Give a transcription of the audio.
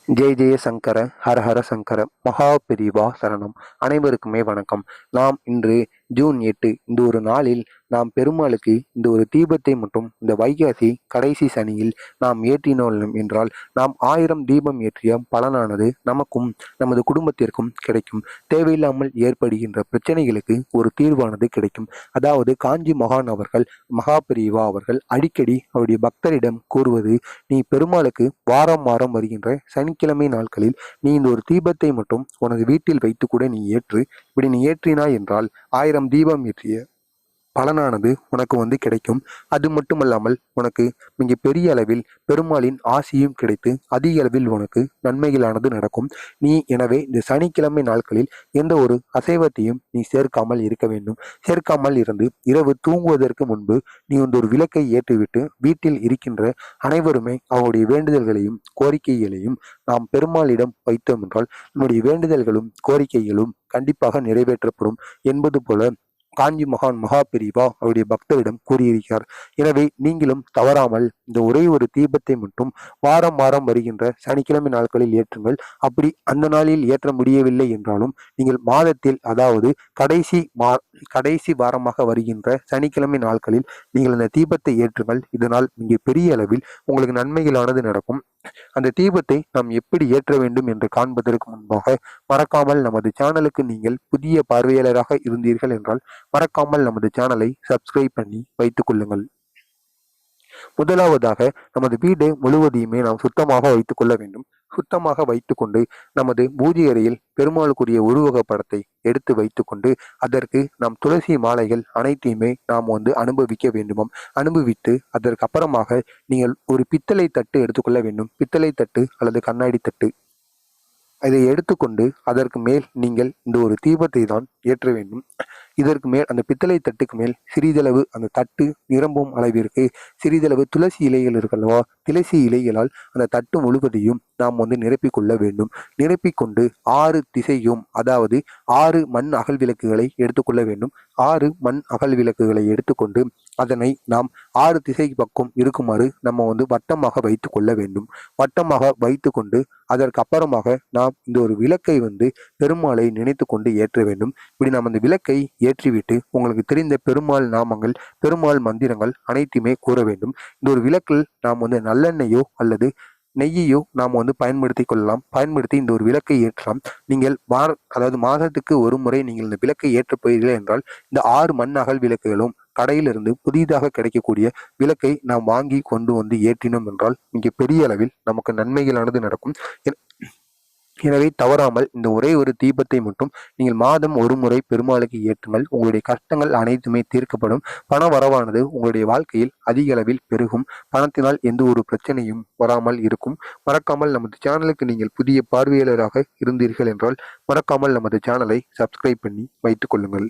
ஜெய ஜெய சங்கர ஹர ஹர சங்கர மகா பெரிவா சரணம். அனைவருக்குமே வணக்கம். நாம் இன்று ஜூன் 8 இந்த ஒரு நாளில் நாம் பெருமாளுக்கு இந்த ஒரு தீபத்தை மட்டும் இந்த வைகாசி கடைசி சனியில் நாம் ஏற்றினோம் என்றால் நாம் 1000 தீபம் ஏற்றிய பலனானது நமக்கும் நமது குடும்பத்திற்கும் கிடைக்கும். தேவையில்லாமல் ஏற்படுகின்ற பிரச்சனைகளுக்கு ஒரு தீர்வானது கிடைக்கும். அதாவது காஞ்சி மகான் அவர்கள் மகா பெரிவா அவர்கள் அடிக்கடி அவருடைய பக்தரிடம் கூறுவது, நீ பெருமாளுக்கு வாரம் வாரம் வருகின்ற சனிக்கிழமை நாட்களில் நீ இந்த ஒரு தீபத்தை மட்டும் உனது வீட்டில் வைத்து கூட நீ ஏற்று. இப்படி நீ ஏற்றினாய் என்றால் 1000 தீபம் ஏற்றிய பலனானது உனக்கு கிடைக்கும். அது மட்டுமல்லாமல் உனக்கு மிக பெரிய அளவில் பெருமாளின் ஆசியும் கிடைத்து அதிக அளவில் உனக்கு நன்மைகளானது நடக்கும். நீ எனவே இந்த சனிக்கிழமை நாட்களில் எந்த ஒரு அசைவத்தையும் நீ சேர்க்காமல் இருக்க வேண்டும். சேர்க்காமல் இருந்து இரவு தூங்குவதற்கு முன்பு நீ ஒரு விளக்கை ஏற்றிவிட்டு வீட்டில் இருக்கின்ற அனைவருமே அவருடைய வேண்டுதல்களையும் கோரிக்கைகளையும் நாம் பெருமாளிடம் வைத்தோம் என்றால் நம்முடைய வேண்டுதல்களும் கோரிக்கைகளும் கண்டிப்பாக நிறைவேற்றப்படும் என்பது போல காஞ்சி மகான் மகா பெரிவா அவருடைய பக்தரிடம் கூறியிருக்கிறார். எனவே நீங்களும் தவறாமல் இந்த ஒரே ஒரு தீபத்தை மட்டும் வாரம் வாரம் வருகின்ற சனிக்கிழமை நாட்களில் ஏற்றுங்கள். அப்படி அந்த நாளில் ஏற்ற முடியவில்லை என்றாலும் நீங்கள் மாதத்தில், அதாவது கடைசி வாரமாக வருகின்ற சனிக்கிழமை நாட்களில் நீங்கள் அந்த தீபத்தை ஏற்றுங்கள். இதனால் மிக பெரிய அளவில் உங்களுக்கு நன்மைகளானது நடக்கும். அந்த தீபத்தை நாம் எப்படி ஏற்ற வேண்டும் என்று காண்பதற்கு முன்பாக மறக்காமல் நமது சேனலுக்கு நீங்கள் புதிய பார்வையாளராக இருந்தீர்கள் என்றால் மறக்காமல் நமது சேனலை சப்ஸ்கிரைப் பண்ணி வைத்துக் கொள்ளுங்கள். முதலாவதாக நமது வீடு முழுவதையுமே நாம் சுத்தமாக வைத்துக் கொள்ள வேண்டும். சுத்தமாக வைத்துக்கொண்டு நமது பூஜை அறையில் பெருமாளுக்குரிய உருவக படத்தை எடுத்து வைத்துக்கொண்டு அதற்கு நாம் துளசி மாலைகள் அனைத்தையுமே நாம் அனுபவிக்க வேண்டுமாம். அனுபவித்து அதற்கு அப்புறமாக நீங்கள் ஒரு பித்தளை தட்டு எடுத்துக்கொள்ள வேண்டும். பித்தளை தட்டு அல்லது கண்ணாடி தட்டு இதை எடுத்துக்கொண்டு அதற்கு மேல் நீங்கள் இந்த ஒரு தீபத்தை தான் ஏற்ற வேண்டும். இதற்கு மேல் அந்த பித்தளை தட்டுக்கு மேல் சிறிதளவு அந்த தட்டு நிரம்பும் அளவிற்கு சிறிதளவு துளசி இலைகள் இருக்கல்லவா, துளசி இலைகளால் அந்த தட்டு முழுவதையும் நாம் நிரப்பிக் கொள்ள வேண்டும். நிரப்பிக்கொண்டு 6 திசையும், அதாவது 6 மண் அகல் விளக்குகளை எடுத்துக்கொள்ள வேண்டும். 6 மண் அகல் விளக்குகளை எடுத்துக்கொண்டு அதனை நாம் 6 திசை பக்கம் இருக்குமாறு நம்ம வட்டமாக வைத்து கொள்ள வேண்டும். வட்டமாக வைத்து கொண்டு அதற்கு அப்புறமாக நாம் இந்த ஒரு விளக்கை பெருமாளை நினைத்து கொண்டு ஏற்ற வேண்டும். இப்படி நாம் அந்த விளக்கை ஏற்றிவிட்டு உங்களுக்கு தெரிந்த பெருமாள் நாமங்கள், பெருமாள் மந்திரங்கள் அனைத்துமே கூற வேண்டும். இந்த ஒரு விளக்கில் நாம் நல்லெண்ணெயோ அல்லது நெய்யையோ நாம் பயன்படுத்தி கொள்ளலாம். பயன்படுத்தி இந்த ஒரு விளக்கை ஏற்றலாம். நீங்கள் அதாவது மாதத்துக்கு ஒரு முறை நீங்கள் இந்த விளக்கை ஏற்றப் போகிறீர்கள் என்றால் இந்த 6 மண் அகல் விளக்குகளும் கடையிலிருந்து புதிதாக கிடைக்கக்கூடிய விளக்கை நாம் வாங்கி கொண்டு ஏற்றினோம் என்றால் மிக பெரிய அளவில் நமக்கு நன்மைகளானது நடக்கும். எனவே தவறாமல் இந்த ஒரே ஒரு தீபத்தை மட்டும் நீங்கள் மாதம் ஒரு முறை பெருமாளுக்கு ஏற்றுங்கள். உங்களுடைய கஷ்டங்கள் அனைத்துமே தீர்க்கப்படும். பண வரவானது உங்களுடைய வாழ்க்கையில் அதிக அளவில் பெருகும். பணத்தினால் எந்த ஒரு பிரச்சனையும் வராமல் இருக்கும். மறக்காமல் நமது சேனலுக்கு நீங்கள் புதிய பார்வையாளராக இருந்தீர்கள் என்றால் மறக்காமல் நமது சேனலை சப்ஸ்கிரைப் பண்ணி வைத்துக் கொள்ளுங்கள்.